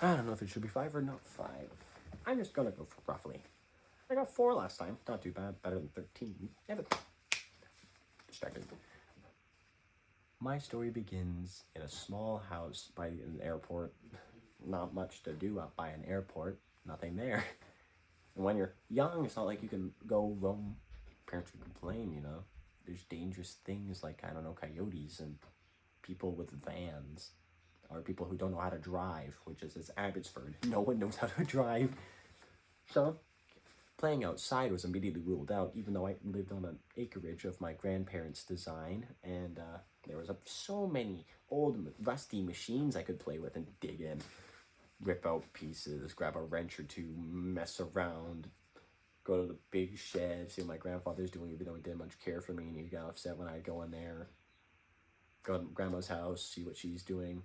I don't know if it should be 5 or not 5. I'm just gonna go for roughly. I got 4 last time. Not too bad. Better than 13. Yeah, but distracted. My story begins in a small house by an airport. Not much to do up by an airport. Nothing there. And when you're young, it's not like you can go roam. Parents would complain, you know. There's dangerous things like, I don't know, coyotes and people with vans. Or people who don't know how to drive, which is Abbotsford. No one knows how to drive. So, playing outside was immediately ruled out, even though I lived on an acreage of my grandparents' design, and there was so many old rusty machines I could play with and dig in. Rip out pieces, grab a wrench or two, mess around, go to the big shed, see what my grandfather's doing, even though he didn't much care for me, and he got upset when I'd go in there. Go to grandma's house, see what she's doing.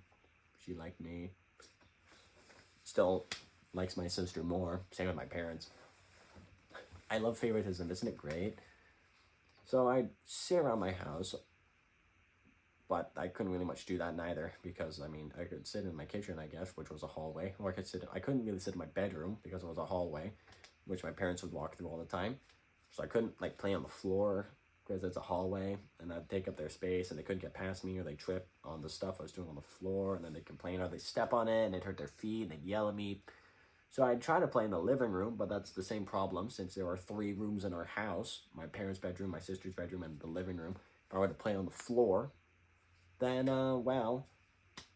She liked me. Still likes my sister more. Same with my parents. I love favoritism, isn't it great? So I'd sit around my house, but I couldn't really much do that neither, because, I mean, I could sit in my kitchen, I guess, which was a hallway, or I couldn't really sit in my bedroom, because it was a hallway, which my parents would walk through all the time. So I couldn't, like, play on the floor, because it's a hallway, and that'd take up their space, and they couldn't get past me, or they'd trip on the stuff I was doing on the floor, and then they'd complain, or they'd step on it, and they'd hurt their feet, and they'd yell at me. So I'd try to play in the living room, but that's the same problem, since there are 3 rooms in our house, my parents' bedroom, my sister's bedroom, and the living room. If I were to play on the floor, then, well,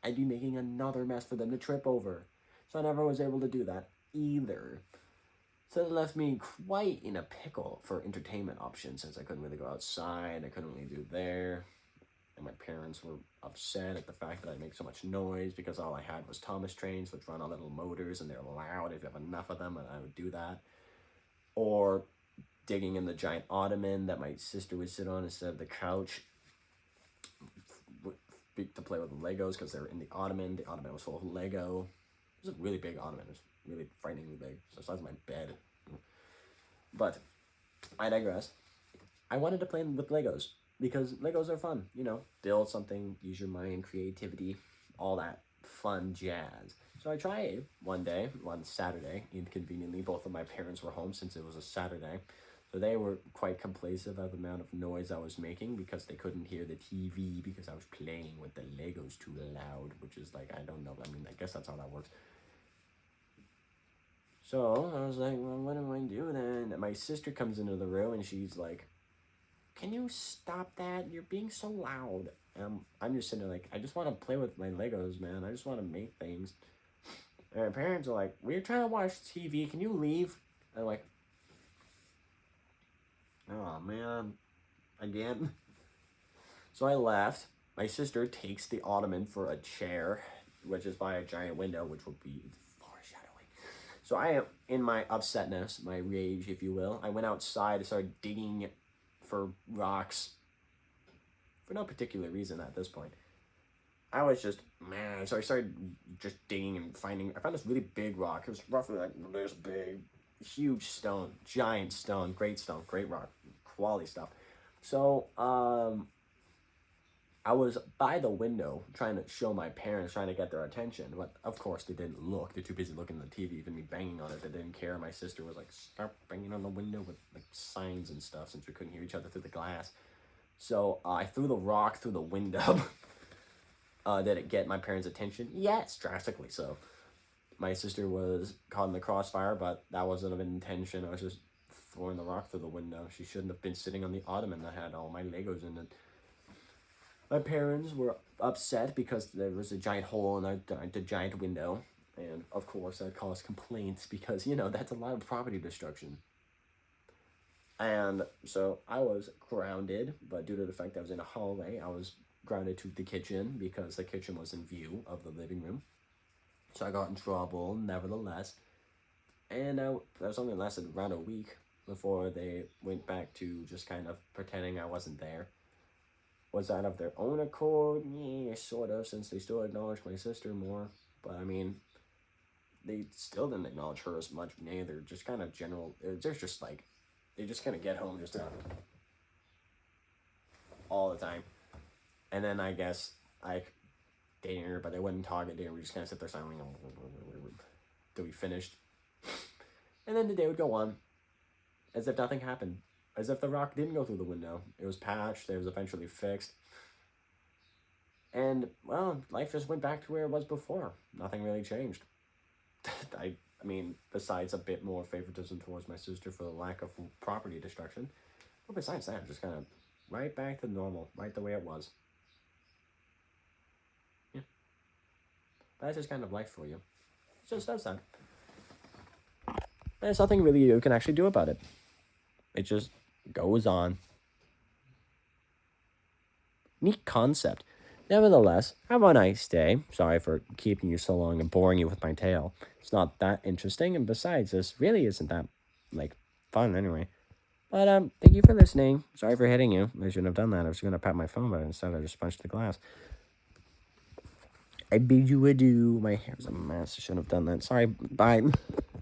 I'd be making another mess for them to trip over. So I never was able to do that either. So it left me quite in a pickle for entertainment options, since I couldn't really go outside, I couldn't really do there. And my parents were upset at the fact that I make so much noise, because all I had was Thomas trains, which run on little motors, and they're loud if you have enough of them, and I would do that. Or digging in the giant ottoman that my sister would sit on instead of the couch to play with the Legos, because they were in the ottoman. The ottoman was full of Lego. It was a really big ottoman. It was really frighteningly big. It's the size of my bed. But I digress. I wanted to play with Legos, because Legos are fun. You know, build something, use your mind, creativity, all that fun jazz. So I tried one day, one Saturday, inconveniently. Both of my parents were home since it was a Saturday. So they were quite complacent of the amount of noise I was making, because they couldn't hear the TV because I was playing with the Legos too loud, which is like, I don't know. I mean, I guess that's how that works. So I was like, well, what do I do then? And my sister comes into the room and she's like, can you stop that? You're being so loud. I'm just sitting there like, I just want to play with my Legos, man. I just want to make things. And my parents are like, we're trying to watch TV. Can you leave? And I'm like, oh, man. Again? So I left. My sister takes the ottoman for a chair, which is by a giant window, which will be foreshadowing. So I am, in my upsetness, my rage, if you will, I went outside and started digging for rocks for no particular reason at this point. I was just, man, so I started just digging and I found this really big rock. It was roughly like this big, huge stone, giant stone, great rock, quality stuff. So, I was by the window trying to show my parents, trying to get their attention, but of course they didn't look. They're too busy looking at the TV, even me banging on it. They didn't care. My sister was like, stop banging on the window with like signs and stuff, since we couldn't hear each other through the glass. So I threw the rock through the window. Did it get my parents' attention? Yes, drastically so. My sister was caught in the crossfire, but that wasn't an intention. I was just throwing the rock through the window. She shouldn't have been sitting on the ottoman that had all my Legos in it. My parents were upset because there was a giant hole in the giant window. And, of course, that caused complaints because, you know, that's a lot of property destruction. And so I was grounded, but due to the fact that I was in a hallway, I was grounded to the kitchen because the kitchen was in view of the living room. So I got in trouble, nevertheless. And that was only lasted around a week before they went back to just kind of pretending I wasn't there. Was that of their own accord? Yeah, sort of, since they still acknowledged my sister more. But, I mean, they still didn't acknowledge her as much. They're just kind of general. They're just like, they just kind of get home just all the time. And then I guess dinner, but they wouldn't talk at dinner. We just kind of sit there silently till we finished. And then the day would go on as if nothing happened, as if the rock didn't go through the window. It was patched, it was eventually fixed. And, well, life just went back to where it was before. Nothing really changed. I mean, besides a bit more favoritism towards my sister for the lack of property destruction. But besides that, just kind of right back to normal, right the way it was. Yeah. That's just kind of life for you. It just does that. There's nothing really you can actually do about it. It just goes on. Neat concept. Nevertheless, have a nice day. Sorry for keeping you so long and boring you with my tale. It's not that interesting, and besides, this really isn't that, fun anyway. But, thank you for listening. Sorry for hitting you. I shouldn't have done that. I was going to pat my phone, but instead I just punched the glass. I bid you adieu. My hair's a mess. I shouldn't have done that. Sorry. Bye.